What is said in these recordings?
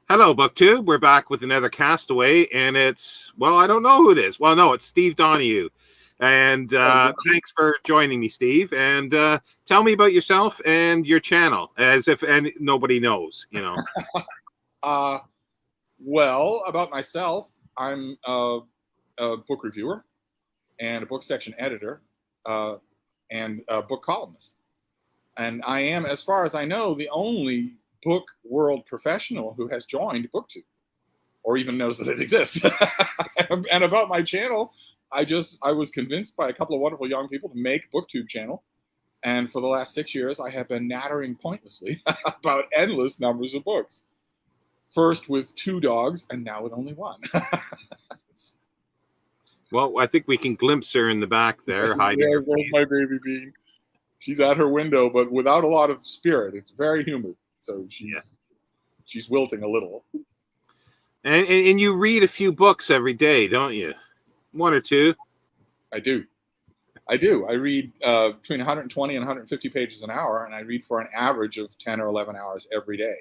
Hello, BookTube. We're back with another castaway, and I don't know who it is. Well, no, it's Steve Donoghue. And thanks for joining me, Steve. And tell me about yourself and your channel, as if nobody knows, Uh, well, about myself, I'm a book reviewer and a book section editor and a book columnist. And I am, as far as I know, the only book world professional who has joined BookTube or even knows that it exists. And about my channel, I was convinced by a couple of wonderful young people to make a BookTube channel. And for the last 6 years, I have been nattering pointlessly about endless numbers of books. First with 2 dogs, and now with only 1. Well, I think we can glimpse her in the back there. There's my baby bean. She's at her window, but without a lot of spirit. It's very humid, so she's wilting a little. And you read a few books every day, don't you? 1 or 2? I do. I read between 120 and 150 pages an hour, and I read for an average of 10 or 11 hours every day.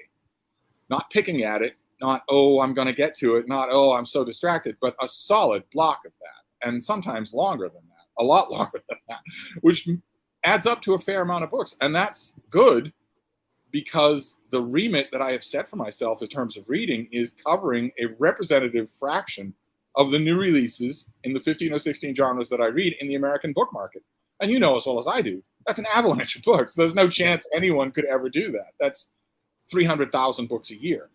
Not picking at it, not, oh, I'm going to get to it, not, oh, I'm so distracted, but a solid block of that, and sometimes longer than that, a lot longer than that, which adds up to a fair amount of books. And that's good because the remit that I have set for myself in terms of reading is covering a representative fraction of the new releases in the 15 or 16 genres that I read in the American book market. And you know as well as I do, that's an avalanche of books. There's no chance anyone could ever do that. That's 300,000 books a year.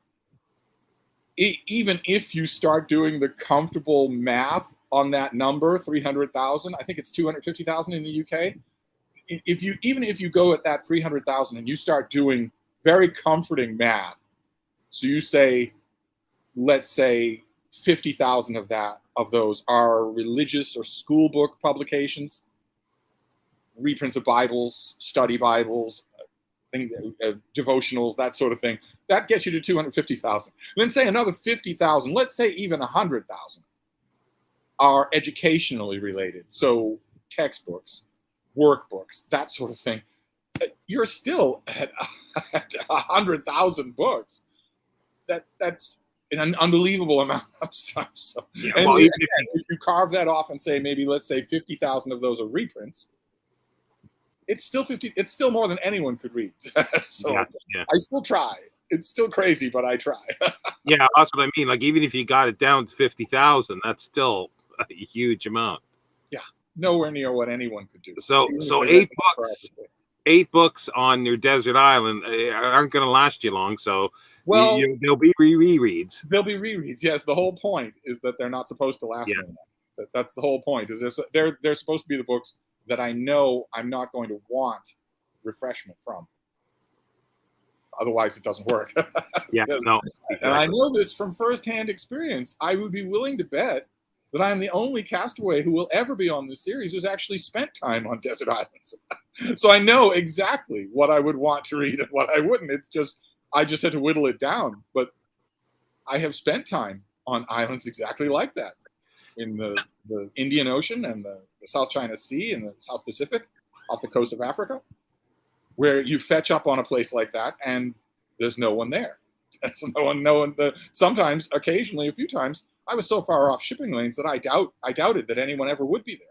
Even if you start doing the comfortable math on that number, 300,000, I think it's 250,000 in the UK. Even if you go at that 300,000 and you start doing very comforting math, so you say, let's say 50,000 of those are religious or school book publications, reprints of Bibles, study Bibles, devotionals, that sort of thing. That gets you to 250,000. Then say another 50,000, let's say even 100,000 are educationally related. So textbooks, workbooks, that sort of thing. You're still at 100,000 books. That's an unbelievable amount of stuff. So, yeah, and if you carve that off and say maybe let's say 50,000 of those are reprints, it's still 50. It's still more than anyone could read. So yeah. I still try. It's still crazy, but I try. Yeah, that's what I mean. Like even if you got it down to 50,000, that's still a huge amount. Yeah, nowhere near what anyone could do. So 8 books on your desert island aren't going to last you long. So well, there'll be rereads. There'll be rereads. Yes, the whole point is that they're not supposed to last long. That's the whole point. Is they're supposed to be the books that I know I'm not going to want refreshment from. Otherwise, it doesn't work. Yeah, no. Exactly. And I know this from firsthand experience. I would be willing to bet that I'm the only castaway who will ever be on this series who's actually spent time on desert islands. So I know exactly what I would want to read and what I wouldn't. I just had to whittle it down. But I have spent time on islands exactly like that, in the Indian Ocean and the South China Sea and the South Pacific off the coast of Africa, where you fetch up on a place like that and there's no one there. There's no one. Sometimes, occasionally, a few times, I was so far off shipping lanes that I doubted that anyone ever would be there.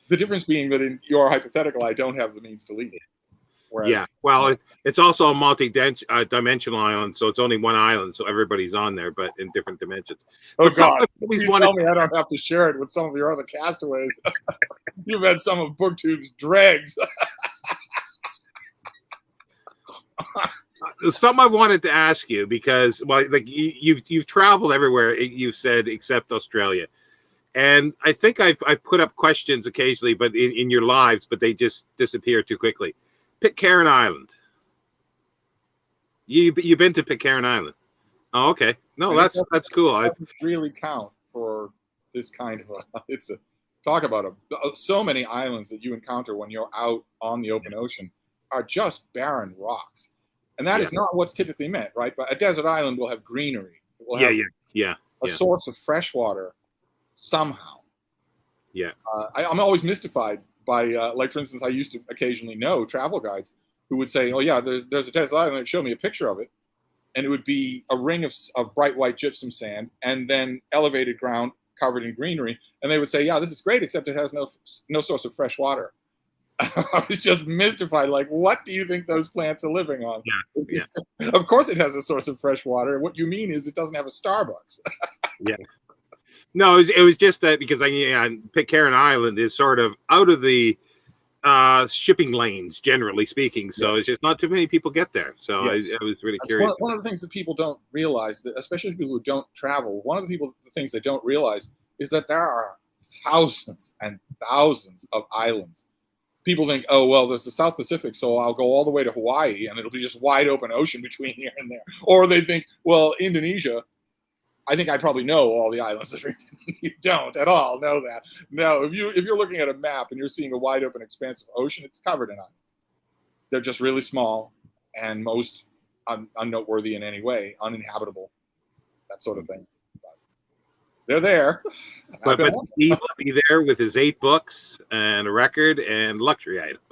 The difference being that in your hypothetical, I don't have the means to leave. Whereas, yeah, well, it's also a multi-dimensional island, so it's only one island, so everybody's on there, but in different dimensions. Oh, God, please tell me I don't have to share it with some of your other castaways. You've had some of BookTube's dregs. Something I wanted to ask you, because, well, like you've traveled everywhere, you've said, except Australia. And I think I've put up questions occasionally, but in your lives, but they just disappear too quickly. Pitcairn Island. You've been to Pitcairn Island? Oh, okay. No, that's cool. It doesn't really count for this kind of talk about so many islands that you encounter when you're out on the open ocean are just barren rocks, and that is not what's typically meant, right? But a desert island will have greenery. It will have a source of fresh water somehow. Yeah. I'm always mystified by, like, for instance, I used to occasionally know travel guides who would say, oh, yeah, there's a desert island, and show me a picture of it. and it would be a ring of bright white gypsum sand, and then elevated ground covered in greenery. And they would say, yeah, this is great, except it has no source of fresh water. I was just mystified. Like, what do you think those plants are living on? Yeah. Of course it has a source of fresh water. What you mean is it doesn't have a Starbucks. Yeah. No, it was just that because Pitcairn Island is sort of out of the shipping lanes, generally speaking. So it's just not too many people get there. So I was really curious. One of the things that people don't realize, that especially people who don't travel, one of the things they don't realize is that there are thousands and thousands of islands. People think, oh, well, there's the South Pacific, so I'll go all the way to Hawaii, and it'll be just wide open ocean between here and there. Or they think, well, Indonesia, I think I probably know all the islands that are. You don't at all know that. No, if you're looking at a map and you're seeing a wide open expanse of ocean, it's covered in islands. They're just really small, and most unnoteworthy in any way, uninhabitable, that sort of thing. They're there. But Steve will be there with his 8 books and a record and luxury item.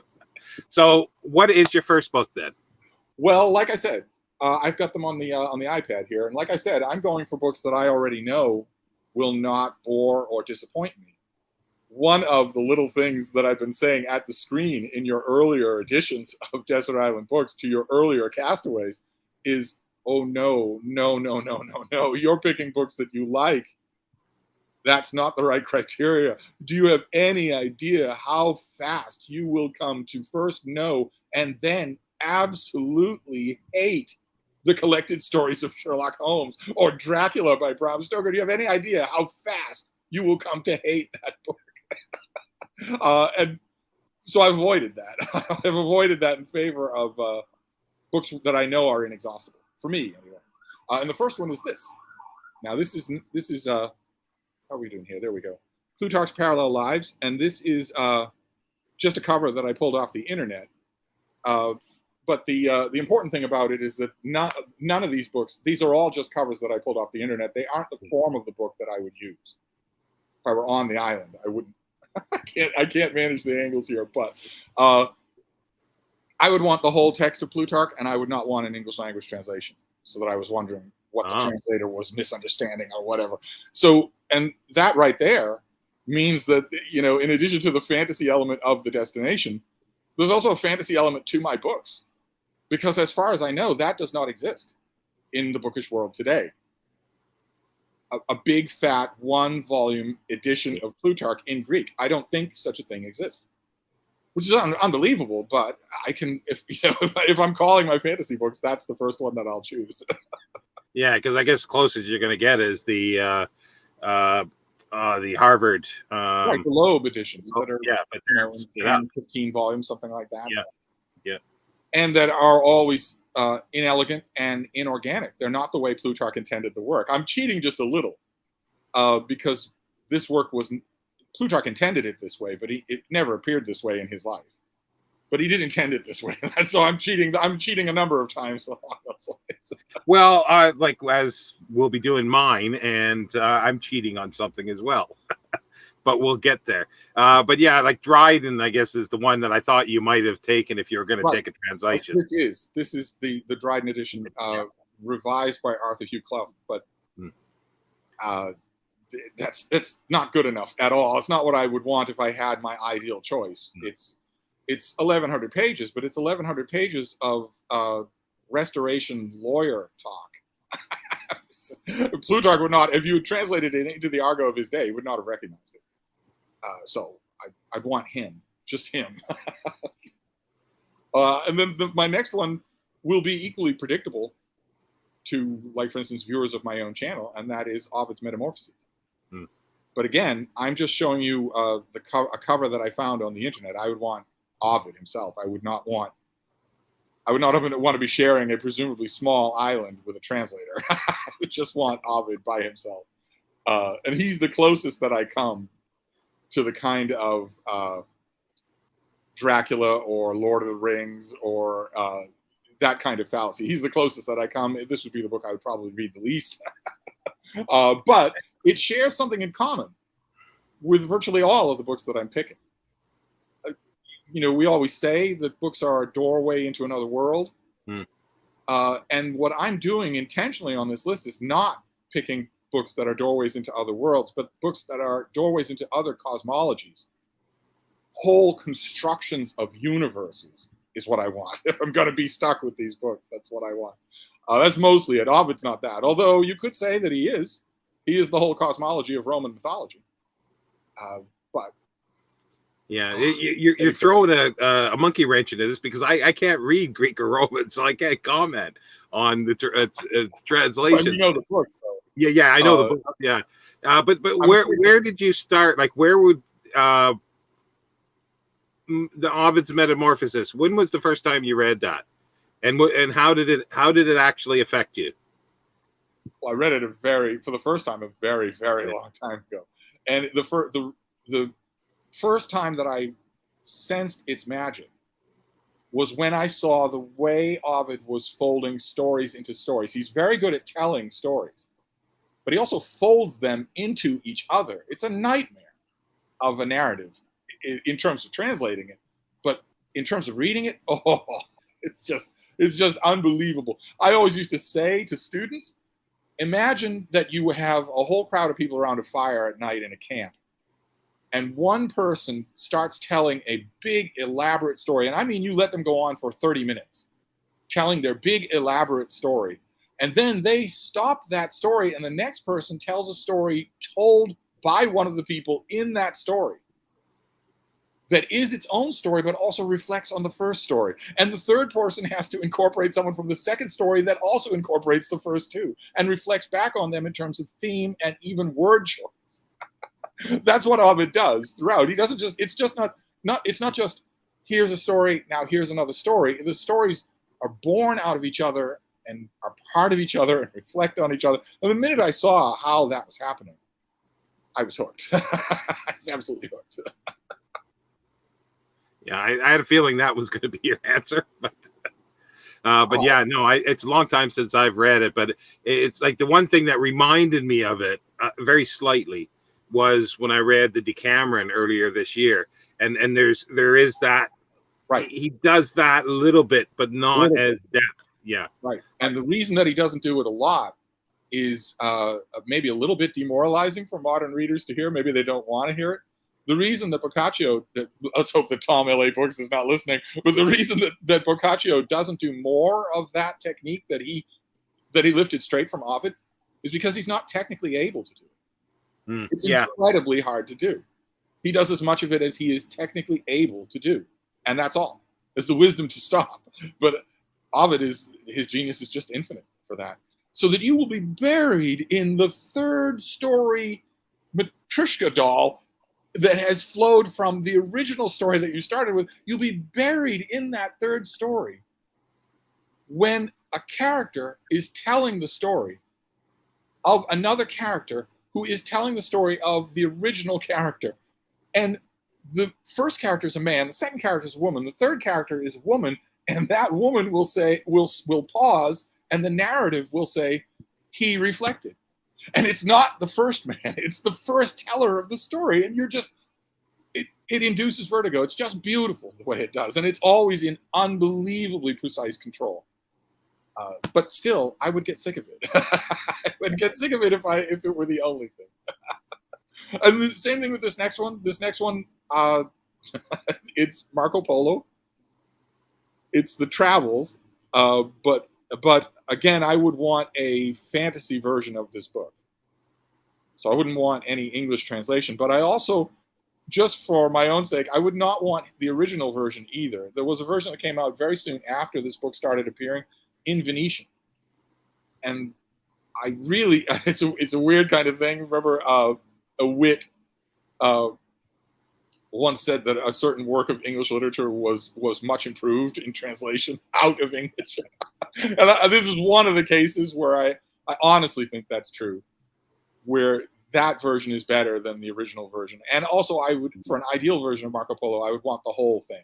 So what is your first book then? Well, like I said, I've got them on the iPad here. And like I said, I'm going for books that I already know will not bore or disappoint me. One of the little things that I've been saying at the screen in your earlier editions of Desert Island Books to your earlier castaways is, oh, no. You're picking books that you like. That's not the right criteria. Do you have any idea how fast you will come to first know and then absolutely hate the collected stories of Sherlock Holmes or Dracula by Bram Stoker? Do you have any idea how fast you will come to hate that book? And so I've avoided that. I've avoided that in favor of books that I know are inexhaustible, for me anyway. And the first one is this. Now this is how are we doing here? There we go. Plutarch's Parallel Lives. And this is just a cover that I pulled off the internet. But the important thing about it is that none of these books, these are all just covers that I pulled off the internet. They aren't the form of the book that I would use. If I were on the island, I wouldn't. I can't manage the angles here, but I would want the whole text of Plutarch, and I would not want an English language translation, so that I was wondering what the translator was misunderstanding or whatever. So, and that right there means that, in addition to the fantasy element of the destination, there's also a fantasy element to my books, because as far as I know, that does not exist in the bookish world today. A big fat 1-volume edition of Plutarch in Greek. I don't think such a thing exists, which is unbelievable. But I can, if I'm calling my fantasy books, that's the first one that I'll choose. Yeah, because I guess closest you're going to get is the Harvard, right, the Loeb editions that are, but 15 volumes, something like that. Yeah. And that are always inelegant and inorganic. They're not the way Plutarch intended the work. I'm cheating just a little because this work Plutarch intended it this way, but it never appeared this way in his life. But he did intend it this way. So I'm cheating a number of times along those lines. Well, like as we'll be doing mine, and I'm cheating on something as well. But we'll get there. But yeah, like Dryden, I guess, is the one that I thought you might have taken if you were going to take a translation. This is the Dryden edition, revised by Arthur Hugh Clough. But that's not good enough at all. It's not what I would want if I had my ideal choice. It's 1,100 pages, but it's 1,100 pages of restoration lawyer talk. Plutarch would not, if you translated it into the argot of his day, he would not have recognized it. So I'd want him, just him. And then my next one will be equally predictable to, like, for instance, viewers of my own channel, and that is Ovid's Metamorphoses. But again, I'm just showing you a cover that I found on the internet. I would want Ovid himself. I would not want to be sharing a presumably small island with a translator. I would just want Ovid by himself. And he's the closest that I come to the kind of Dracula or Lord of the Rings or that kind of fallacy. He's the closest that I come. This would be the book I would probably read the least. But it shares something in common with virtually all of the books that I'm picking. We always say that books are a doorway into another world. And what I'm doing intentionally on this list is not picking books that are doorways into other worlds, but books that are doorways into other cosmologies. Whole constructions of universes is what I want. If I'm going to be stuck with these books, that's what I want. That's mostly it. Ovid's not that. Although you could say that he is. He is the whole cosmology of Roman mythology. But yeah, you're throwing a monkey wrench into this, because I can't read Greek or Roman, so I can't comment on the translation. You know the books, though. Yeah, I know the book. Yeah, but where did you start? Like, where would the Ovid's Metamorphoses? When was the first time you read that, and how did it actually affect you? Well, I read it for the first time a very, very long time ago, and the first time that I sensed its magic was when I saw the way Ovid was folding stories into stories. He's very good at telling stories, but he also folds them into each other. It's a nightmare of a narrative in terms of translating it, but in terms of reading it, it's just unbelievable. I always used to say to students, imagine that you have a whole crowd of people around a fire at night in a camp, and one person starts telling a big, elaborate story. And I mean, you let them go on for 30 minutes telling their big, elaborate story. And then they stop that story, and the next person tells a story told by one of the people in that story that is its own story, but also reflects on the first story. And the third person has to incorporate someone from the second story that also incorporates the first two and reflects back on them in terms of theme and even word choice. That's what Ovid does throughout. He doesn't just, it's not just here's a story, now here's another story. The stories are born out of each other and are part of each other and reflect on each other. And the minute I saw how that was happening, I was hooked. I was absolutely hooked. Yeah, I had a feeling that was going to be your answer, but yeah, no, it's a long time since I've read it, but it's like the one thing that reminded me of it very slightly was when I read the Decameron earlier this year, and there is that, right? He does that a little bit, but not as depth. Yeah, right. And the reason that he doesn't do it a lot is maybe a little bit demoralizing for modern readers to hear. Maybe they don't want to hear it. The reason that Boccaccio, let's hope that Tom L.A. Books is not listening, but the reason that Boccaccio doesn't do more of that technique that he lifted straight from Ovid is because he's not technically able to do it. It's incredibly hard to do. He does as much of it as he is technically able to do, and that's all. It's the wisdom to stop. But Ovid, his genius is just infinite for that. So that you will be buried in the third story Matryoshka doll that has flowed from the original story that you started with. You'll be buried in that third story when a character is telling the story of another character who is telling the story of the original character. And the first character is a man, the second character is a woman, the third character is a woman, and that woman will say, will pause, and the narrative will say, he reflected. And it's not the first man, it's the first teller of the story. And you're just, it induces vertigo. It's just beautiful the way it does. And it's always in unbelievably precise control. But still, I would get sick of it. I would get sick of it if it were the only thing. And the same thing with this next one. This next one, it's Marco Polo. It's the travels, but again, I would want a fantasy version of this book. So I wouldn't want any English translation, but I also, just for my own sake, I would not want the original version either. There was a version that came out very soon after this book started appearing in Venetian. And I really, it's a weird kind of thing. Remember, a wit once said that a certain work of English literature was much improved in translation out of English. And this is one of the cases where I honestly think that's true, where that version is better than the original version. And also, I would, for an ideal version of Marco Polo, I would want the whole thing.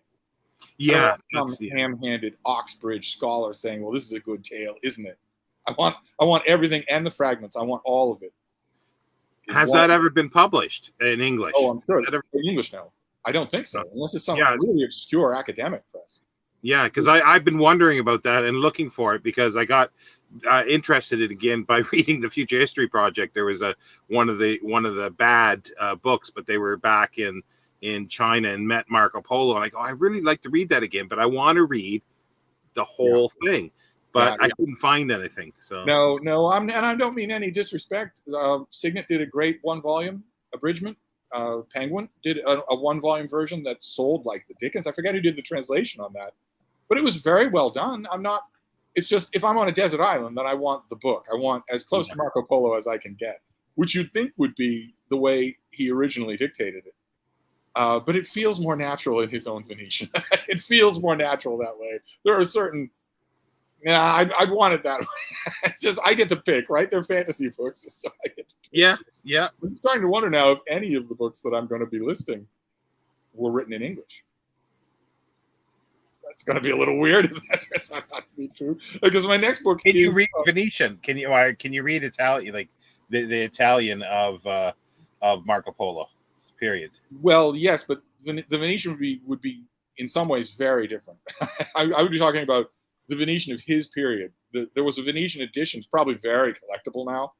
Yeah, some ham-handed Oxbridge scholar saying, "Well, this is a good tale, isn't it?" I want everything and the fragments. I want all of it. Has that ever been published in English? Oh, I'm sure. In English now. I don't think so, unless it's some really obscure academic press. Yeah, because I've been wondering about that and looking for it because I got interested in it again by reading the Future History Project. There was one of the bad books, but they were back in China and met Marco Polo, and I go, I really like to read that again, but I want to read the whole thing, but I couldn't find anything. So no, and I don't mean any disrespect. Signet did a great 1-volume abridgment. Penguin did a 1-volume version that sold like the dickens. I forget who did the translation on that, but it was very well done. It's just, if I'm on a desert island, then I want the book. I want as close to Marco Polo as I can get, which you'd think would be the way he originally dictated it. But it feels more natural in his own Venetian. It feels more natural that way. There are certain, I'd want it that way. It's just, I get to pick, right? They're fantasy books, so I get to pick. Yeah. I'm starting to wonder now if any of the books that I'm going to be listing were written in English. That's going to be a little weird if that turns out not to be true. Because my next book Can you read Venetian? Can you read Italian, like the Italian of Marco Polo? Period. Well, yes, but the Venetian would be in some ways very different. I would be talking about the Venetian of his period. There was a Venetian edition, it's probably very collectible now,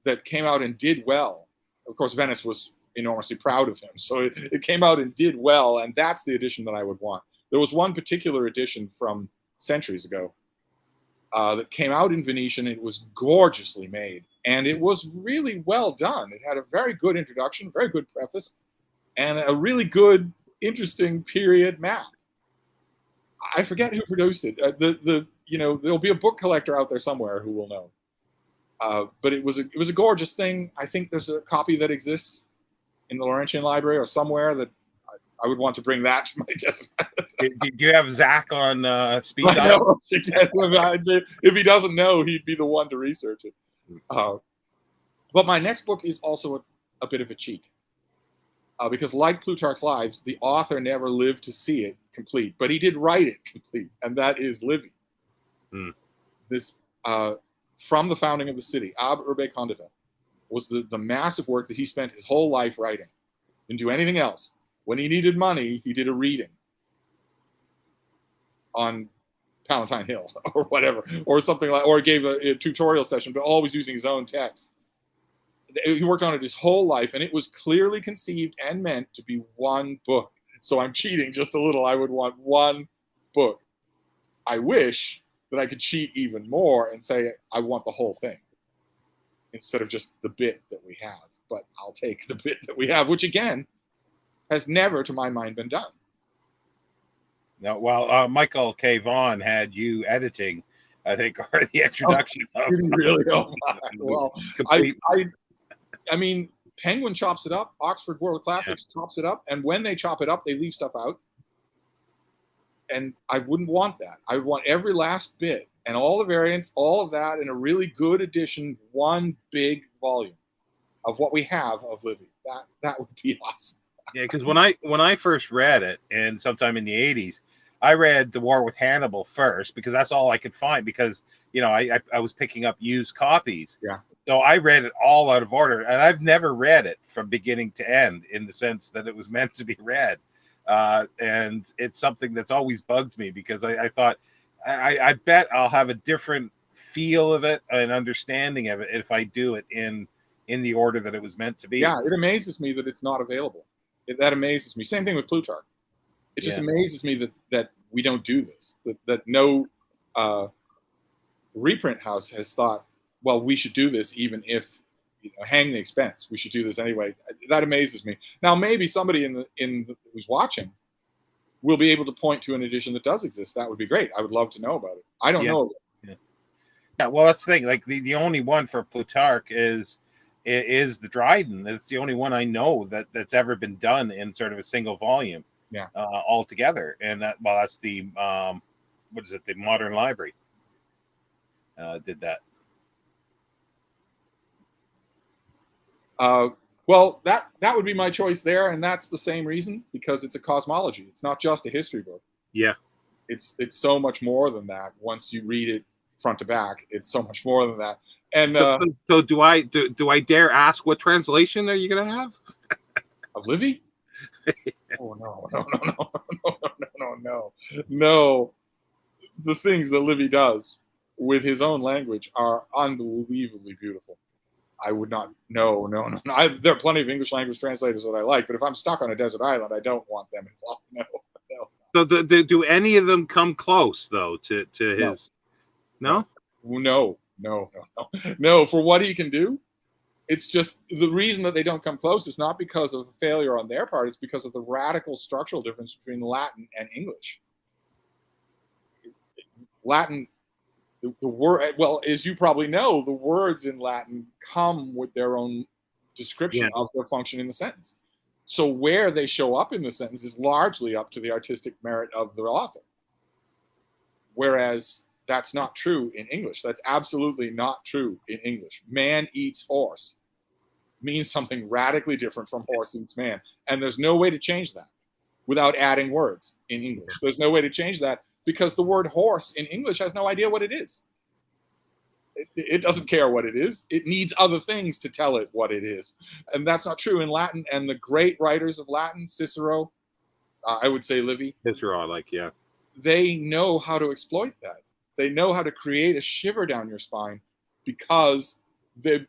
that came out and did well. Of course, Venice was enormously proud of him, so it came out and did well, and that's the edition that I would want. There was one particular edition from centuries ago that came out in Venetian. It was gorgeously made, and it was really well done. It had a very good introduction, very good preface, and a really good, interesting period map. I forget who produced it. There'll be a book collector out there somewhere who will know. But it was a gorgeous thing. I think there's a copy that exists in the Laurentian Library or somewhere that I would want to bring that to my desk. Do you have Zach on speed dial? If he doesn't know, he'd be the one to research it. But my next book is also a bit of a cheat. Because like Plutarch's Lives, the author never lived to see it complete, but he did write it complete, and that is Livy. This, from the founding of the city, Ab Urbe Condita, was the massive work that he spent his whole life writing. Didn't do anything else. When he needed money, he did a reading on Palatine Hill or whatever, or something like, or gave a tutorial session, but always using his own text. He worked on it his whole life, and it was clearly conceived and meant to be one book. So I'm cheating just a little. I would want one book. I wish that I could cheat even more and say I want the whole thing instead of just the bit that we have. But I'll take the bit that we have, which again has never, to my mind, been done. No, well, Michael K. Vaughan had you editing, I think, or the introduction. Really? Oh my! Well, I mean, Penguin chops it up. Oxford World Classics chops it up, and when they chop it up, they leave stuff out. And I wouldn't want that. I would want every last bit and all the variants, all of that in a really good edition, one big volume of what we have of Livy. That would be awesome. Yeah, because when I first read it, and sometime in the 80s, I read The War with Hannibal first because that's all I could find. Because I was picking up used copies. Yeah. So I read it all out of order, and I've never read it from beginning to end in the sense that it was meant to be read. And it's something that's always bugged me because I thought I bet I'll have a different feel of it and understanding of it if I do it in the order that it was meant to be. Yeah, it amazes me that it's not available. That amazes me. Same thing with Plutarch. It just amazes me that we don't do this. That no reprint house has thought, well, we should do this even if hang the expense. We should do this anyway. That amazes me. Now maybe somebody who's watching will be able to point to an edition that does exist. That would be great. I would love to know about it. I don't know. Yeah, well, that's the thing. Like the only one for Plutarch is the Dryden. It's the only one I know that's ever been done in sort of a single volume. Yeah. Altogether, and that's the what is it? The Modern Library did that. Well, that would be my choice there, and that's the same reason, because it's a cosmology. It's not just a history book. Yeah. It's so much more than that. Once you read it front to back, it's so much more than that. And so do I dare ask what translation are you going to have? Of Livy? Oh no, no, no, no, no, no, no, no, no. The things that Livy does with his own language are unbelievably beautiful. I would not. No, no, no, no. There are plenty of English language translators that I like, but if I'm stuck on a desert island, I don't want them involved. No, no, So do any of them come close though to no, his? No. no, no, no, no, no. For what he can do, it's just the reason that they don't come close is not because of failure on their part. It's because of the radical structural difference between Latin and English. Latin, the word, well, as you probably know, the words in Latin come with their own description of their function in the sentence. So where they show up in the sentence is largely up to the artistic merit of the author. Whereas that's not true in English. That's absolutely not true in English. Man eats horse means something radically different from horse eats man. And there's no way to change that without adding words in English. There's no way to change that because the word horse in English has no idea what it is. It doesn't care what it is. It needs other things to tell it what it is. And that's not true in Latin. And the great writers of Latin, Cicero, I would say Livy. Cicero, yeah. They know how to exploit that. They know how to create a shiver down your spine because they've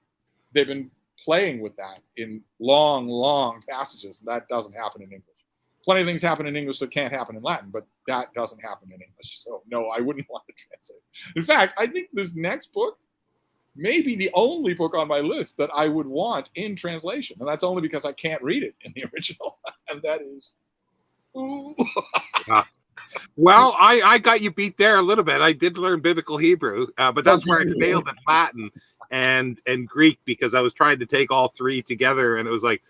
been playing with that in long, long passages. That doesn't happen in English. Plenty of things happen in English that can't happen in Latin, but that doesn't happen in English. So no, I wouldn't want to translate. In fact, I think this next book may be the only book on my list that I would want in translation. And that's only because I can't read it in the original. And that is... Well, I got you beat there a little bit. I did learn biblical Hebrew, but that's where I failed at Latin and Greek because I was trying to take all three together, and it was like,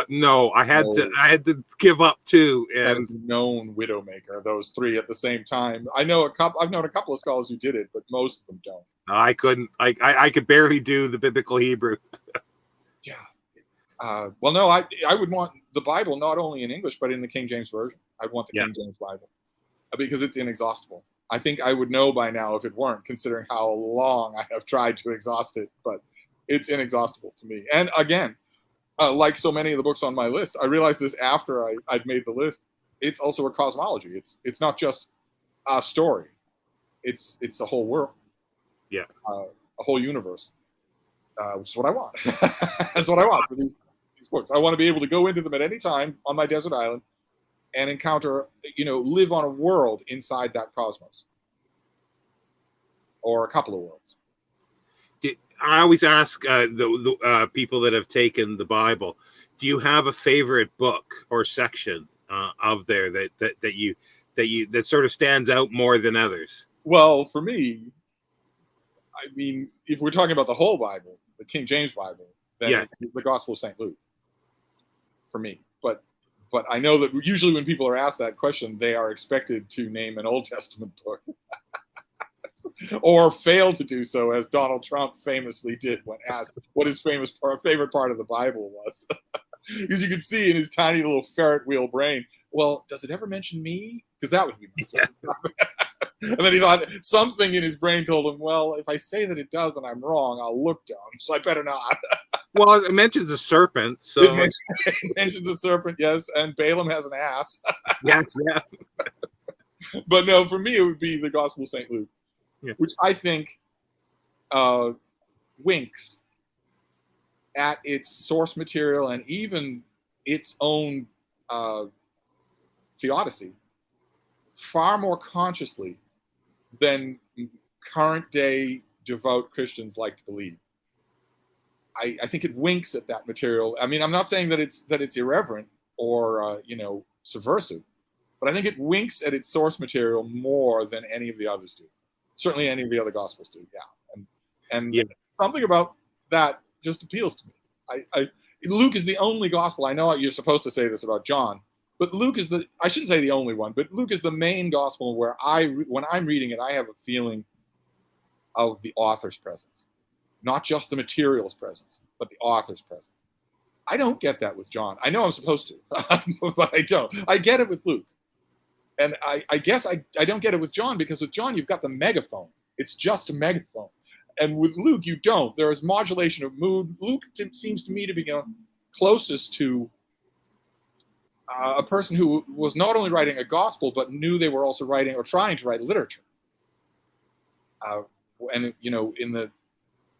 no, I had to give up two. And that is known widowmaker, those three at the same time. I've known a couple of scholars who did it, but most of them don't. I couldn't. I could barely do the biblical Hebrew. Yeah. Well, no, I would want the Bible not only in English but in the King James version. I'd want the King James Bible because it's inexhaustible. I think I would know by now if it weren't, considering how long I have tried to exhaust it. But it's inexhaustible to me. And again, like so many of the books on my list, I realized this after I'd made the list. It's also a cosmology. It's not just a story. It's a whole world. Yeah. A whole universe. Which is what I want. That's what I want for these books. I want to be able to go into them at any time on my desert island and encounter, live on a world inside that cosmos. Or a couple of worlds. I always ask the people that have taken the Bible, do you have a favorite book or section of there that sort of stands out more than others? Well, for me, I mean, if we're talking about the whole Bible, the King James Bible, then it's the Gospel of St. Luke for me. But I know that usually when people are asked that question, they are expected to name an Old Testament book. Or fail to do so, as Donald Trump famously did when asked what his favorite part of the Bible was. Because you could see in his tiny little ferret wheel brain, well, does it ever mention me? Because that would be my favorite. And then he thought something in his brain told him, well, if I say that it does and I'm wrong, I'll look dumb, so I better not. Well, it mentions a serpent. So it mentions a serpent, yes, and Balaam has an ass. Yeah. But no, for me, it would be the Gospel of St. Luke. Yeah. Which I think winks at its source material and even its own theodicy far more consciously than current day devout Christians like to believe. I think it winks at that material. I mean, I'm not saying that it's irreverent or subversive, but I think it winks at its source material more than any of the others do. Certainly any of the other Gospels do, yeah. And something about that just appeals to me. Luke is the only Gospel. I know you're supposed to say this about John, but Luke is I shouldn't say the only one, but Luke is the main Gospel where when I'm reading it, I have a feeling of the author's presence. Not just the material's presence, but the author's presence. I don't get that with John. I know I'm supposed to, but I don't. I get it with Luke. And I guess I don't get it with John because with John, you've got the megaphone. It's just a megaphone. And with Luke, you don't. There is modulation of mood. Luke seems to me to be closest to a person who was not only writing a gospel, but knew they were also writing or trying to write literature. And in the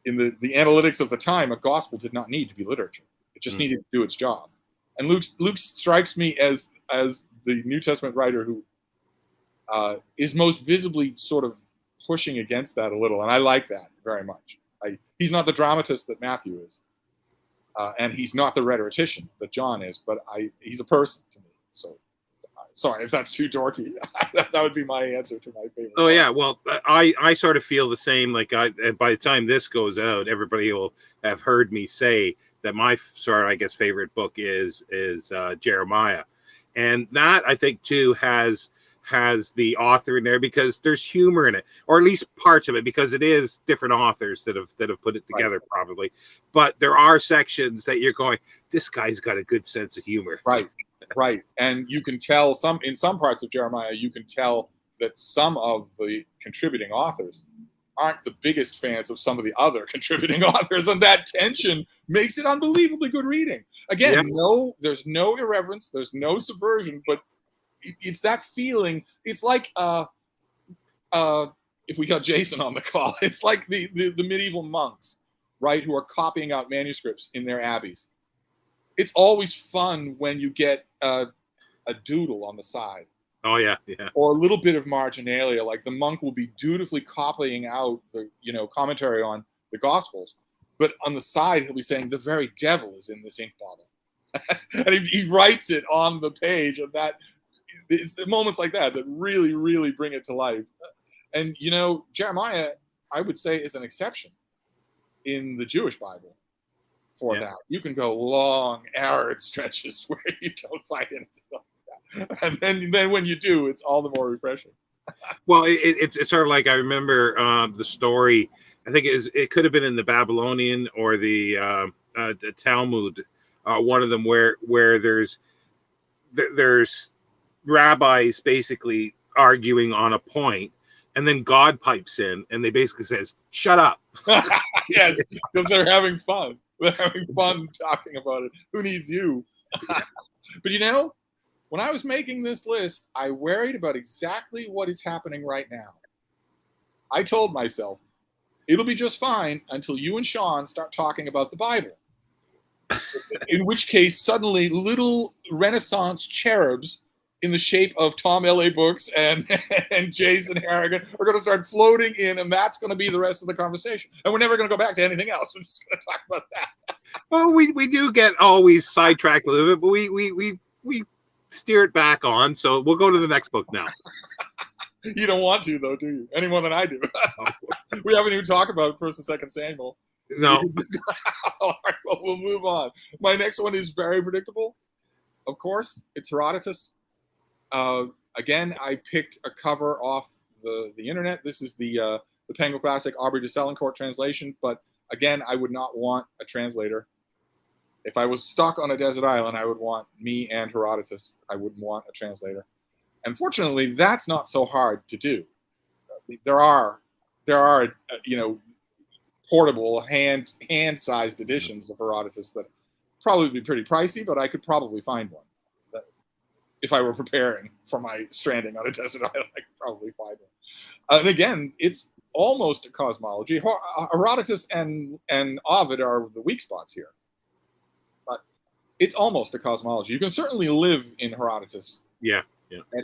analytics of the time, a gospel did not need to be literature. It just needed to do its job. And Luke strikes me as the New Testament writer who is most visibly sort of pushing against that a little, and I like that very much. He's not the dramatist that Matthew is, and he's not the rhetorician that John is, but he's a person to me. So, sorry if that's too dorky. That would be my answer to my favorite. Oh yeah, well, I sort of feel the same. Like by the time this goes out, everybody will have heard me say that my favorite book is Jeremiah, and that I think too has the author in there because there's humor in it, or at least parts of it, because it is different authors that have put it together, right. Probably. But there are sections that you're going, this guy's got a good sense of humor. Right. And you can tell in some parts of Jeremiah, you can tell that some of the contributing authors aren't the biggest fans of some of the other contributing authors, and that tension makes it unbelievably good reading. Again, there's no irreverence, there's no subversion, but it's that feeling. It's like if we got Jason on the call, it's like the medieval monks, right, who are copying out manuscripts in their abbeys. It's always fun when you get a doodle on the side. Oh yeah. Or a little bit of marginalia, like the monk will be dutifully copying out the commentary on the Gospels, but on the side he'll be saying the very devil is in this ink bottle, and he writes it on the page, and that. It's the moments like that really, really bring it to life. And, Jeremiah, I would say, is an exception in the Jewish Bible for that. You can go long, arid stretches where you don't find anything like that. And then when you do, it's all the more refreshing. Well, it's sort of like, I remember the story, I think it could have been in the Babylonian or the Talmud, one of them where there's rabbis basically arguing on a point, and then God pipes in and they basically says, shut up. Yes, because they're having fun. They're having fun talking about it. Who needs you? But when I was making this list, I worried about exactly what is happening right now. I told myself, it'll be just fine until you and Shawn start talking about the Bible. In which case, suddenly little Renaissance cherubs in the shape of Tom L.A. Books and Jason Harrigan are going to start floating in, and that's going to be the rest of the conversation. And we're never going to go back to anything else. We're just going to talk about that. Well, we do get always sidetracked a little bit, but we steer it back on. So we'll go to the next book now. You don't want to, though, do you? Any more than I do. We haven't even talked about 1st and 2nd Samuel. No. All right, well, we'll move on. My next one is very predictable. Of course, it's Herodotus. Again, I picked a cover off the internet. This is the Penguin Classic Aubrey de Selincourt translation. But again, I would not want a translator. If I was stuck on a desert island, I would want me and Herodotus. I wouldn't want a translator. And fortunately, that's not so hard to do. There are portable hand-sized editions of Herodotus that probably be pretty pricey, but I could probably find one. If I were preparing for my stranding on a desert island, I could probably find one. And again, it's almost a cosmology. Herodotus and Ovid are the weak spots here. But it's almost a cosmology. You can certainly live in Herodotus at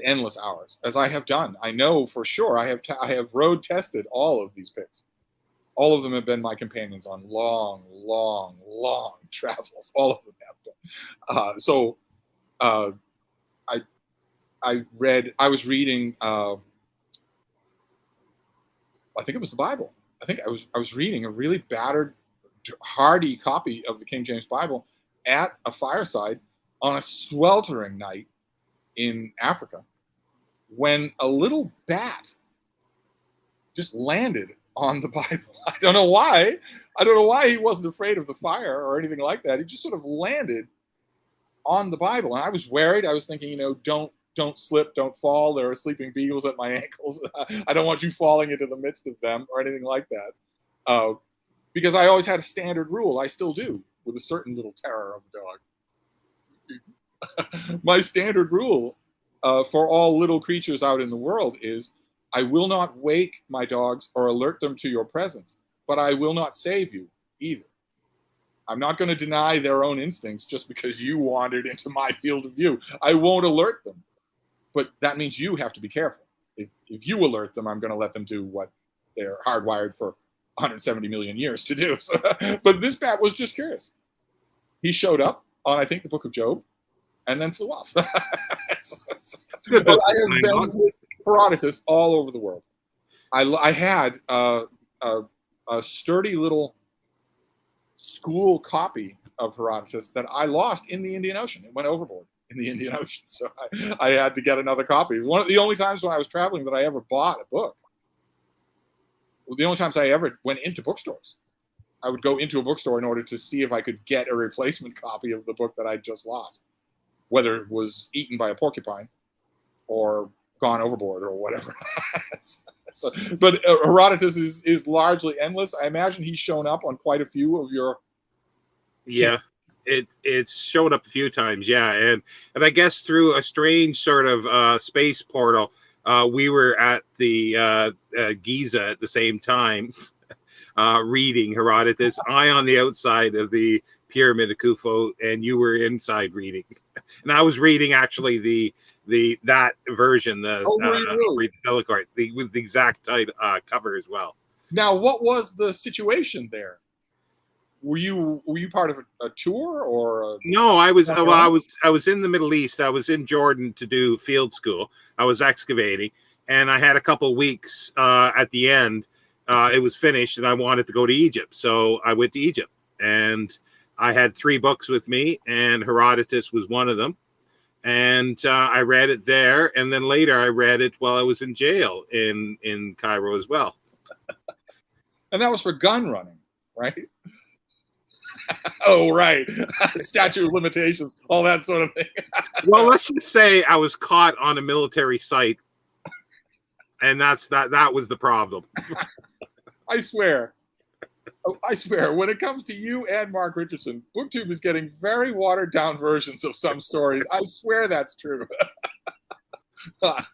endless hours, as I have done. I know for sure. I have road tested all of these pits. All of them have been my companions on long, long, long travels. All of them have been. I was reading, I think it was the Bible. I think I was reading a really battered, hardy copy of the King James Bible at a fireside on a sweltering night in Africa when a little bat just landed on the Bible. I don't know why. I don't know why he wasn't afraid of the fire or anything like that. He just sort of landed on the Bible. And I was worried. I was thinking, don't slip, don't fall. There are sleeping beagles at my ankles. I don't want you falling into the midst of them or anything like that. Because I always had a standard rule. I still do, with a certain little terror of a My standard rule for all little creatures out in the world is I will not wake my dogs or alert them to your presence, but I will not save you either. I'm not going to deny their own instincts just because you wandered into my field of view. I won't alert them, but that means you have to be careful. If you alert them, I'm going to let them do what they're hardwired for 170 million years to do. So, but this bat was just curious. He showed up on, I think, the Book of Job, and then flew off. I have been with Herodotus all over the world. I had a sturdy little school copy of Herodotus that I lost in the Indian Ocean. It went overboard in the Indian Ocean, so I had to get another copy. One of the only times when I was traveling that I ever bought a book. The only times I ever went into bookstores. I would go into a bookstore in order to see if I could get a replacement copy of the book that I just lost, whether it was eaten by a porcupine or gone overboard or whatever. So, but Herodotus is largely endless. I imagine he's shown up on quite a few of your. Yeah, it's showed up a few times. Yeah, and I guess through a strange sort of space portal, we were at the Giza at the same time, reading Herodotus. I on the outside of the Pyramid of Khufu, and you were inside reading. And I was reading actually that version, with the exact cover as well. Now, what was the situation there? Were you part of a tour or? No, I was in the Middle East. I was in Jordan to do field school. I was excavating, and I had a couple weeks at the end. It was finished, and I wanted to go to Egypt, so I went to Egypt, and I had 3 books with me, and Herodotus was one of them. And I read it there, and then later I read it while I was in jail in Cairo as well. And that was for gun running, right? Oh, right. Statute of limitations, all that sort of thing. Well, let's just say I was caught on a military site, and that was the problem. I swear, when it comes to you and Mark Richardson, BookTube is getting very watered down versions of some stories. I swear that's true. I'm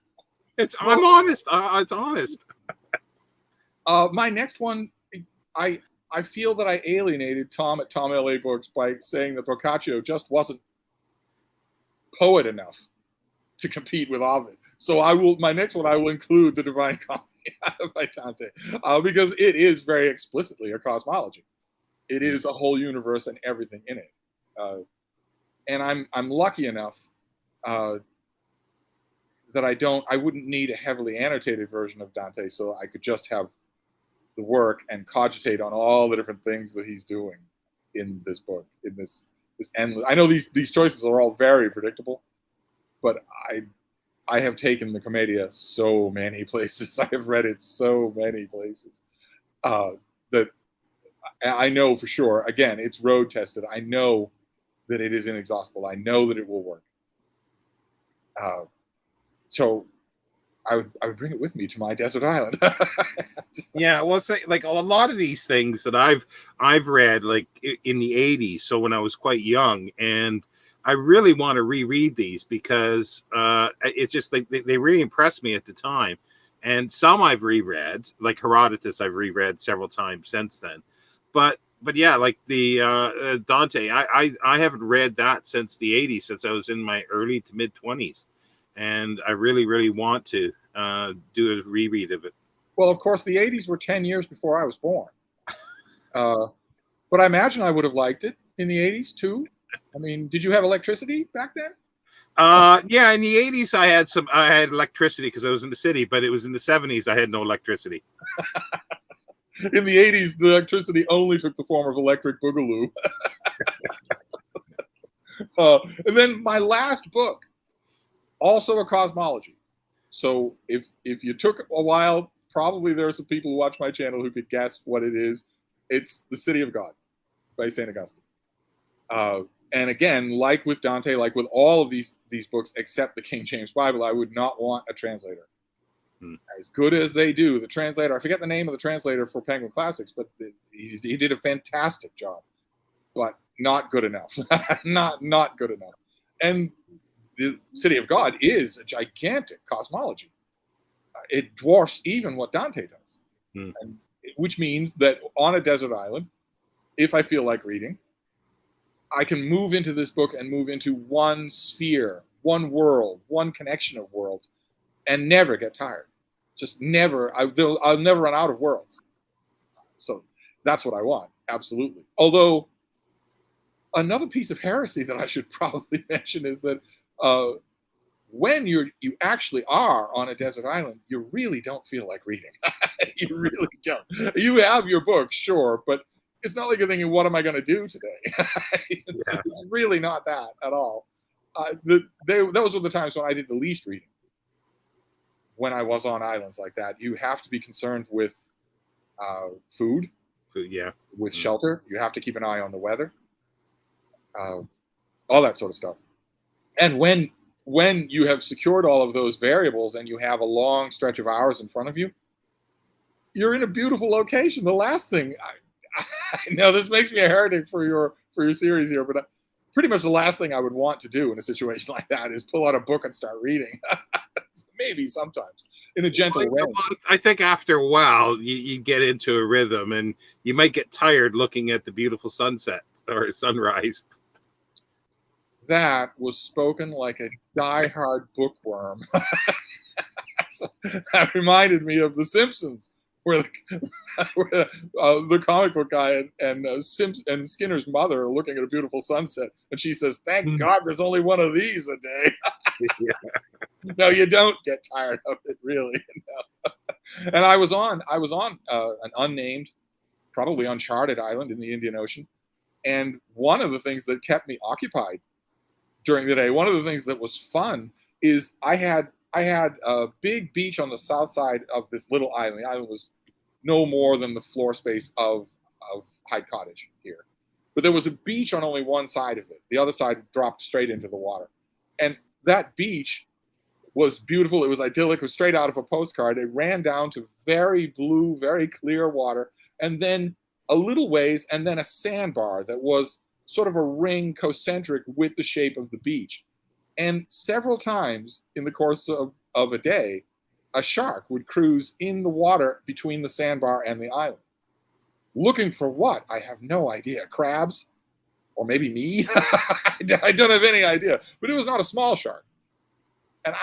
honest. It's honest. My next one, I feel that I alienated Tom at Tom LA Books by saying that Boccaccio just wasn't poet enough to compete with Ovid. So my next one, I will include the Divine Comedy by Dante, because it is very explicitly a cosmology. It is a whole universe and everything in it. And I'm lucky enough that I wouldn't need a heavily annotated version of Dante, so I could just have the work and cogitate on all the different things that he's doing in this book, in this endless. I know these choices are all very predictable, but I have taken the Commedia so many places. I have read it so many places that I know for sure. Again, it's road tested. I know that it is inexhaustible. I know that it will work. So I would bring it with me to my desert island. Yeah, well, it's like a lot of these things that I've read like in the 80s, so when I was quite young, and I really want to reread these because it's just like they really impressed me at the time. And some I've reread, like Herodotus, I've reread several times since then. But yeah, like the Dante, I haven't read that since the 80s, since I was in my early to mid 20s, and I really, really want to do a reread of it. Well, of course, the 80s were 10 years before I was born. But I imagine I would have liked it in the 80s too. I mean, did you have electricity back then? Yeah, in the 80s I had electricity because I was in the city, but it was in the 70s I had no electricity. In the 80s, the electricity only took the form of electric boogaloo. And then my last book, also a cosmology. So if you took a while, probably there are some people who watch my channel who could guess what it is. It's The City of God by St. Augustine. And again, like with Dante, like with all of these books, except the King James Bible, I would not want a translator. As good as they do, the translator, I forget the name of the translator for Penguin Classics, but he did a fantastic job, but not good enough. not good enough. And the City of God is a gigantic cosmology. It dwarfs even what Dante does, and, which means that on a desert island, if I feel like reading, I can move into this book and move into one sphere, one world, one connection of worlds, and never get tired. Just never. I'll never run out of worlds. So that's what I want, absolutely. Although another piece of heresy that I should probably mention is that when you actually are on a desert island, you really don't feel like reading. You really don't. You have your book, sure, but it's not like you're thinking, what am I going to do today? It's really not that at all. Those were the times when I did the least reading. When I was on islands like that, you have to be concerned with food, with shelter. You have to keep an eye on the weather, all that sort of stuff. And when you have secured all of those variables and you have a long stretch of hours in front of you, you're in a beautiful location. The last thing, I know this makes me a heretic for your series here, but pretty much the last thing I would want to do in a situation like that is pull out a book and start reading. Maybe sometimes in a gentle way. I think after a while you get into a rhythm, and you might get tired looking at the beautiful sunset or sunrise. That was spoken like a die-hard bookworm. That reminded me of The Simpsons, where the comic book guy and Skinner's mother are looking at a beautiful sunset, and she says, "Thank God there's only one of these a day." No, you don't get tired of it, really. No. And I was on an unnamed, probably uncharted island in the Indian Ocean, and one of the things that kept me occupied during the day, one of the things that was fun, is I had a big beach on the south side of this little island. The island was no more than the floor space of Hyde Cottage here, but there was a beach on only one side of it. The other side dropped straight into the water, and that beach was beautiful. It was idyllic. It was straight out of a postcard. It ran down to very blue, very clear water, and then a little ways, and then a sandbar that was sort of a ring concentric with the shape of the beach. And several times in the course of a day, a shark would cruise in the water between the sandbar and the island. Looking for what? I have no idea. Crabs? Or maybe me? I don't have any idea. But it was not a small shark. And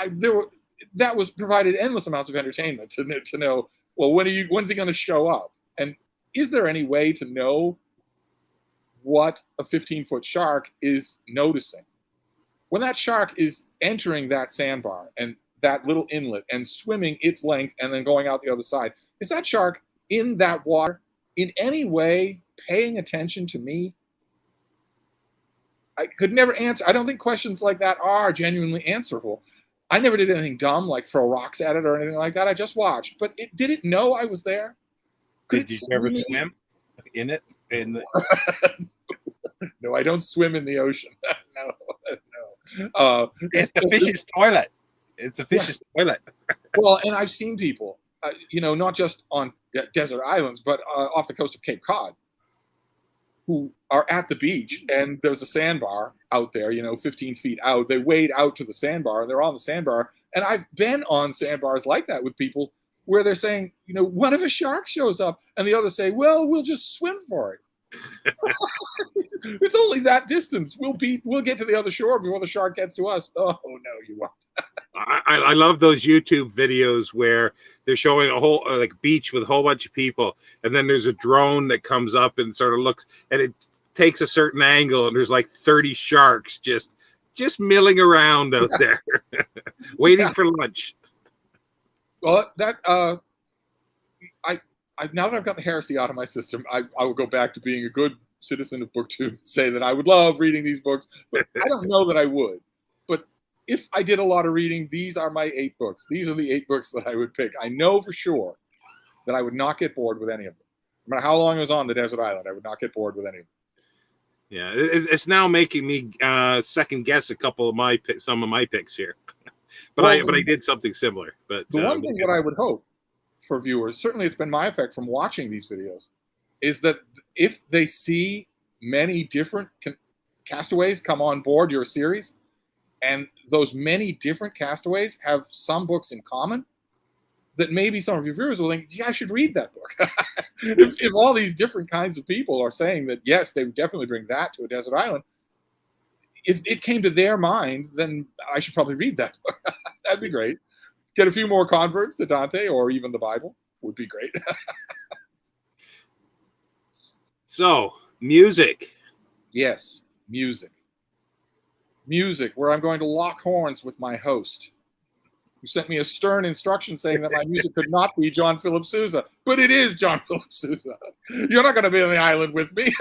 that was provided endless amounts of entertainment to know, well, when's he going to show up? And is there any way to know what a 15-foot shark is noticing? When that shark is entering that sandbar and that little inlet and swimming its length and then going out the other side, is that shark in that water in any way paying attention to me? I could never answer. I don't think questions like that are genuinely answerable. I never did anything dumb like throw rocks at it or anything like that. I just watched. But did it know I was there? Did you ever swim in it? No, I don't swim in the ocean. No. It's the fish's toilet. It's a fish's toilet. Well, and I've seen people, not just on desert islands, but off the coast of Cape Cod, who are at the beach, and there's a sandbar out there, 15 feet out. They wade out to the sandbar, and they're on the sandbar. And I've been on sandbars like that with people where they're saying, what if a shark shows up? And the others say, well, we'll just swim for it. It's only that distance. We'll get to the other shore before the shark gets to us. Oh, no, you won't. I love those YouTube videos where they're showing a whole beach with a whole bunch of people, and then there's a drone that comes up and sort of looks, and it takes a certain angle, and there's like 30 sharks just milling around out there, waiting for lunch. Well, that now that I've got the heresy out of my system, I will go back to being a good citizen of BookTube and say that I would love reading these books, but I don't know that I would. But if I did a lot of reading, these are my 8 books. These are the 8 books that I would pick. I know for sure that I would not get bored with any of them. No matter how long I was on the desert island, I would not get bored with any of them. Yeah, it's now making me second guess some of my picks here. But I did something similar. But the one thing that I would hope for viewers, certainly it's been my effect from watching these videos, is that if they see many different castaways come on board your series, And those many different castaways have some books in common that maybe some of your viewers will think, gee, I should read that book. if all these different kinds of people are saying that, yes, they would definitely bring that to a desert island, if it came to their mind, then I should probably read that book. That'd be great. Get a few more converts to Dante or even the Bible would be great. So, music. Yes, music. Music, where I'm going to lock horns with my host, who sent me a stern instruction saying that my music could not be John Philip Sousa, but it is John Philip Sousa. You're not going to be on the island with me.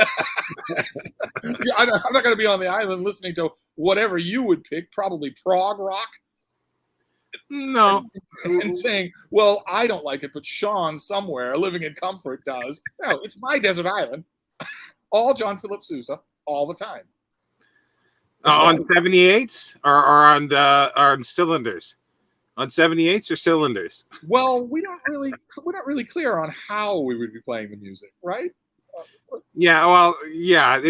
I'm not going to be on the island listening to whatever you would pick, probably prog rock. No. And saying, well, I don't like it, but Shawn somewhere living in comfort does. No, it's my desert island. All John Philip Sousa, all the time. On 78s or on cylinders? On 78s or cylinders? Well, we're not really clear on how we would be playing the music, right? Yeah, well, yeah,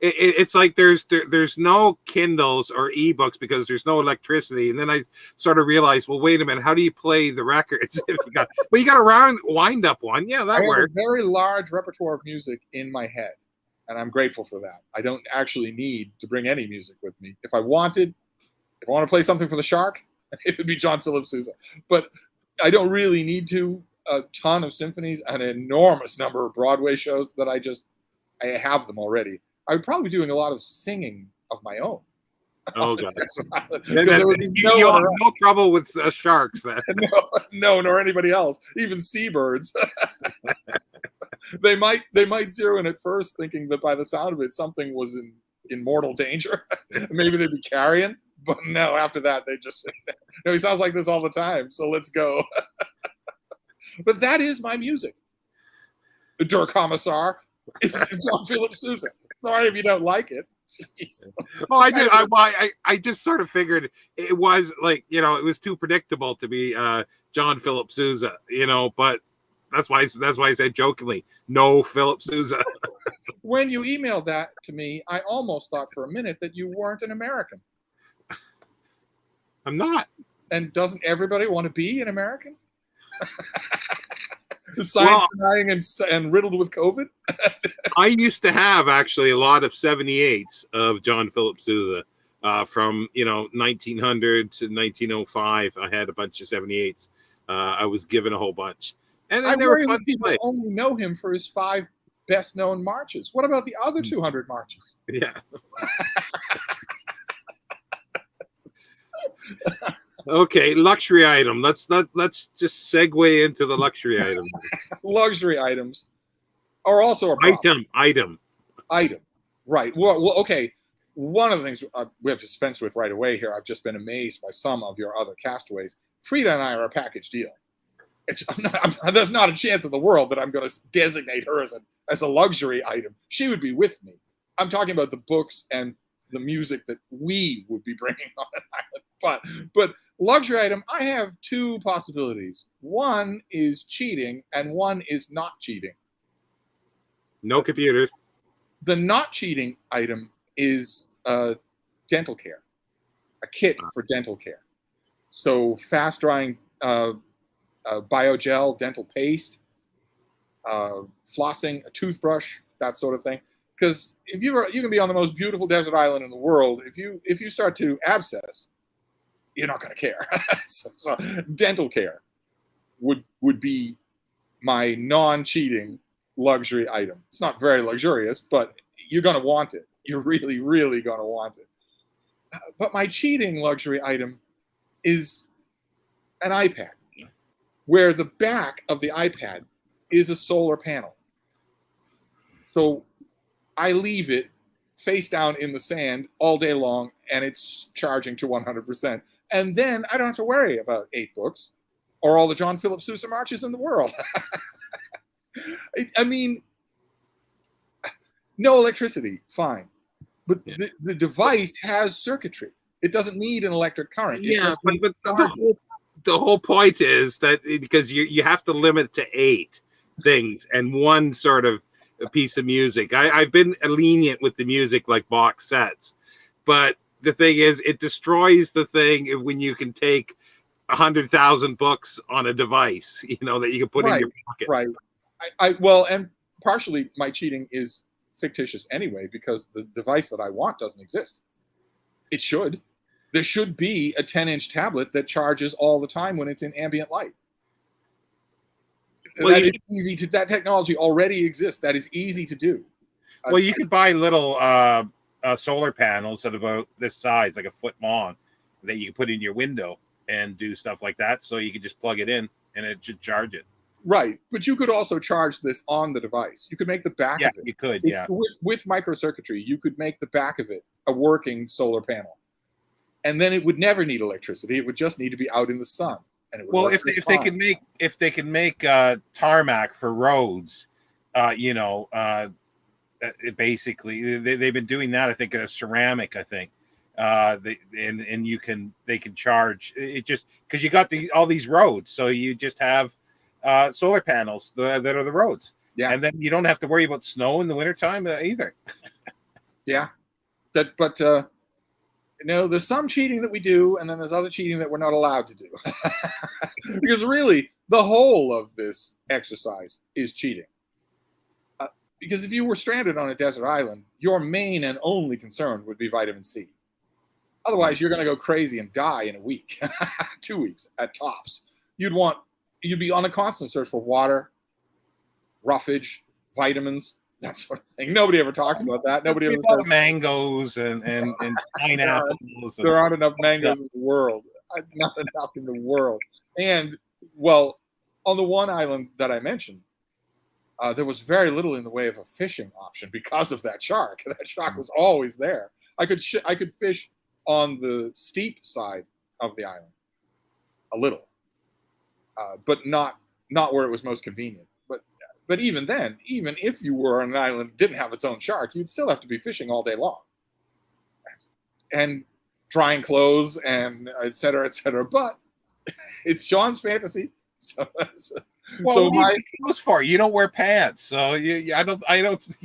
it's like there's no Kindles or ebooks because there's no electricity, and then I sort of realized, well, wait a minute, how do you play the records? If you got, well, you got a wind up one, yeah, that works. I have a very large repertoire of music in my head, and I'm grateful for that. I don't actually need to bring any music with me. If I want to play something for the shark, it would be John Philip Sousa, but I don't really need to. A ton of symphonies, an enormous number of Broadway shows that I have them already. I would probably be doing a lot of singing of my own. Oh, God. You'll have no trouble with sharks then. No, nor anybody else, even seabirds. They might zero in at first thinking that by the sound of it, something was in mortal danger. Maybe they'd be carrion, but no, after that, they just, no, he sounds like this all the time, so let's go. But that is my music. Der Kommissar is John Philip Sousa. Sorry if you don't like it. Jeez. Well, I just sort of figured it was like, it was too predictable to be John Philip Sousa, but that's why I said jokingly, no Philip Sousa. When you emailed that to me, I almost thought for a minute that you weren't an American. I'm not. And doesn't everybody want to be an American? Science denying and riddled with COVID. I used to have actually a lot of 78s of John Philip Sousa from 1900 to 1905. I had a bunch of 78s. I was given a whole bunch, and then there were fun to play. Only know him for his 5 best known marches. What about the other 200 marches? Yeah. Okay, luxury item. Let's just segue into the luxury item. Luxury items are also a problem. Item. Right. Well, okay. One of the things we have to dispense with right away here, I've just been amazed by some of your other castaways. Frida and I are a package deal. There's not a chance in the world that I'm going to designate her as a luxury item. She would be with me. I'm talking about the books and the music that we would be bringing on an island. But luxury item, I have 2 possibilities. One is cheating, and one is not cheating. No computers. The not cheating item is dental care, a kit for dental care. So fast drying biogel, dental paste, flossing, a toothbrush, that sort of thing. Because if you can be on the most beautiful desert island in the world, if you start to abscess, you're not going to care. so dental care would be my non-cheating luxury item. It's not very luxurious, but you're going to want it. You're really, really going to want it. But my cheating luxury item is an iPad, where the back of the iPad is a solar panel. So I leave it face down in the sand all day long, and it's charging to 100%. And then I don't have to worry about 8 books or all the John Philip Sousa marches in the world. I mean, no electricity, fine. But yeah. the device has circuitry. It doesn't need an electric current. Yeah, but the whole point is that because you have to limit to 8 things and one sort of a piece of music. I've been lenient with the music, like box sets, but the thing is, it destroys the thing when you can take 100,000 books on a device, that you can put in your pocket. Right. Well, and partially my cheating is fictitious anyway, because the device that I want doesn't exist. It should. There should be a 10-inch tablet that charges all the time when it's in ambient light. Well, that is easy to. That technology already exists. That is easy to do. Well, you could buy little solar panels that are about this size, like a foot long, that you can put in your window and do stuff like that. So you can just plug it in and it should charge it. Right, but you could also charge this on the device. You could make the back of it. You could, With microcircuitry, you could make the back of it a working solar panel. And then it would never need electricity. It would just need to be out in the sun. And it would work if they can make tarmac for roads, basically they've been doing that. I think ceramic. I think they can charge it just because you got all these roads, so you just have solar panels that are the roads. Yeah, and then you don't have to worry about snow in the wintertime either. Yeah, but there's some cheating that we do, and then there's other cheating that we're not allowed to do. Because really, the whole of this exercise is cheating. Because if you were stranded on a desert island, your main and only concern would be vitamin C. Otherwise, you're going to go crazy and die in a week, 2 weeks at tops. You'd be on a constant search for water, roughage, vitamins, that sort of thing. Nobody ever talks about that. Nobody ever says mangoes and pineapples. There aren't enough mangoes in the world. Not enough in the world. And, well, on the one island that I mentioned, there was very little in the way of a fishing option because of that shark. That shark was always there. I could fish on the steep side of the island, a little, but not where it was most convenient. But even then, even if you were on an island that didn't have its own shark, you'd still have to be fishing all day long and drying clothes and et cetera, et cetera. But it's Shawn's fantasy. So what are you clothes for? You don't wear pants, so you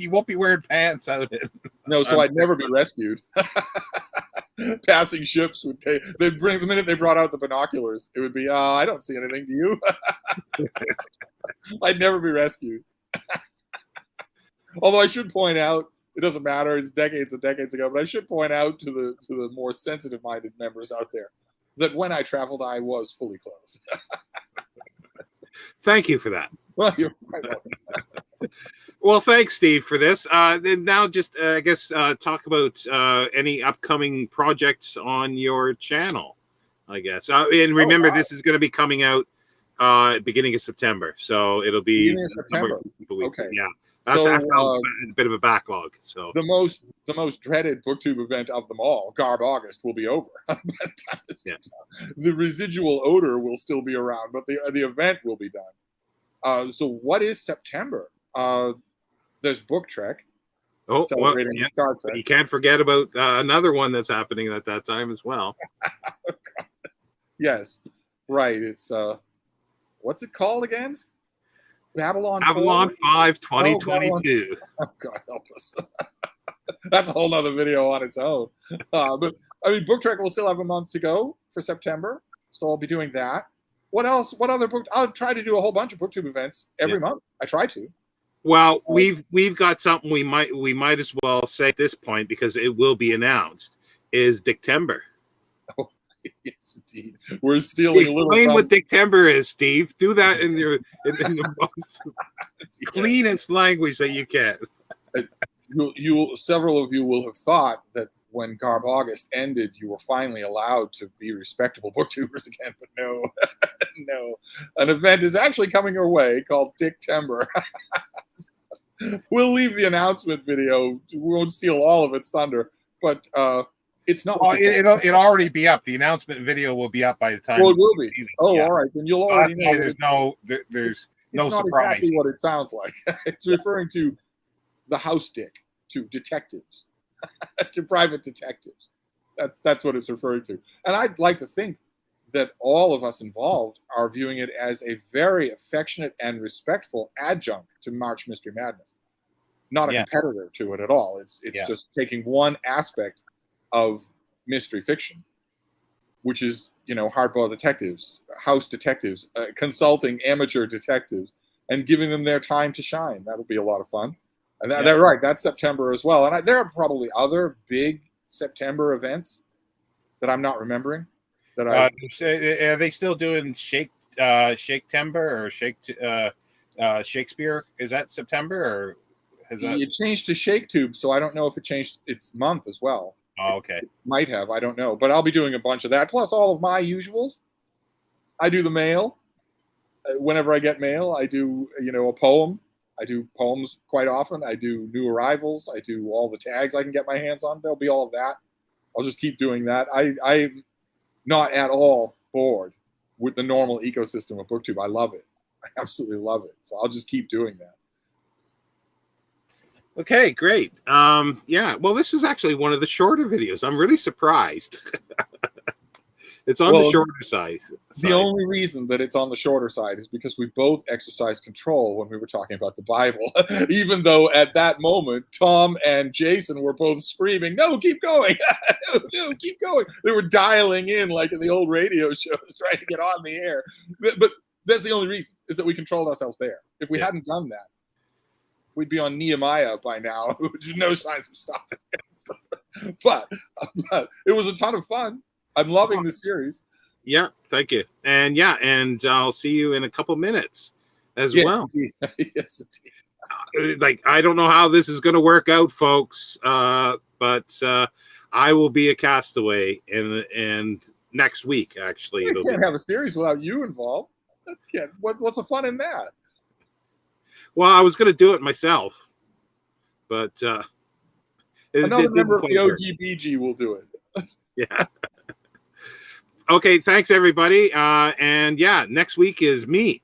won't be wearing pants out in. No, so I'd never be rescued. Passing ships would the minute they brought out the binoculars, it would be, I don't see anything, do you? I'd never be rescued. Although I should point out, it doesn't matter, it's decades and decades ago, but I should point out to the more sensitive-minded members out there that when I traveled, I was fully clothed. Thank you for that. Well, you're quite welcome. Well, thanks, Steve, for this. And now just, I guess, talk about any upcoming projects on your channel, I guess. And remember, this is going to be coming out beginning of September. So it'll be September. Okay. Yeah. That's a bit of a backlog. So the most dreaded booktube event of them all, Garb August, will be over. The residual odor will still be around, but the event will be done. So what is September? There's Book Trek. Celebrating Star Trek. You can't forget about another one that's happening at that time as well. Yes, right. It's what's it called again? Babylon 5 2022. Oh, God help us. That's a whole nother video on its own. But I mean, Book Trek will still have a month to go for September, so I'll be doing that. What else? What other book? I'll try to do a whole bunch of booktube events every month. I try to. Well, we've got something we might as well say at this point because it will be announced. Is Dictember? Oh, yes, indeed. We're stealing a little. Explain what Dictember is, Steve. Do that in the most cleanest language that you can. Several of you will have thought that when Garb August ended, you were finally allowed to be respectable booktubers again, but no, no. An event is actually coming your way called Dictember. We'll leave the announcement video. We won't steal all of its thunder, but it's not. Well, it'll already be up. The announcement video will be up by the time. Well, it will be. All right. Then you'll already know. There's no not surprise. Exactly what it sounds like. It's referring to the house dick, to detectives, to private detectives. That's what it's referring to. And I'd like to think that all of us involved are viewing it as a very affectionate and respectful adjunct to March Mystery Madness, not a competitor to it at all. It's just taking one aspect of mystery fiction, which is, hardball detectives, house detectives, consulting amateur detectives, and giving them their time to shine. That'll be a lot of fun. And they're right. That's September as well. And there are probably other big September events that I'm not remembering. That are they still doing Shake-Tember or Shakespeare? Is that September or has that... It changed to Shake Tube, so I don't know if it changed its month as well. Oh, okay. It might have. I don't know. But I'll be doing a bunch of that, plus all of my usuals. I do the mail. Whenever I get mail, I do, a poem. I do poems quite often. I do new arrivals. I do all the tags I can get my hands on. There'll be all of that. I'll just keep doing that. I'm not at all bored with the normal ecosystem of BookTube. I love it. I absolutely love it. So I'll just keep doing that. Okay, great. Yeah, well, this is actually one of the shorter videos. I'm really surprised. It's on the shorter side. The only reason that it's on the shorter side is because we both exercised control when we were talking about the Bible, even though at that moment, Tom and Jason were both screaming, no, keep going. No, keep going. They were dialing in like in the old radio shows, trying to get on the air. But that's the only reason, is that we controlled ourselves there. If we hadn't done that, we'd be on Nehemiah by now. There's no signs of stopping it. But it was a ton of fun. I'm loving the series. Yeah, thank you. And I'll see you in a couple minutes as well. Indeed. Yes, indeed. Like, I don't know how this is going to work out, folks, but I will be a castaway and next week, actually. You can't have a series without you involved. What's the fun in that? Well, I was going to do it myself, but another member of the OGBG will do it. Yeah. Okay, thanks everybody. And next week is me.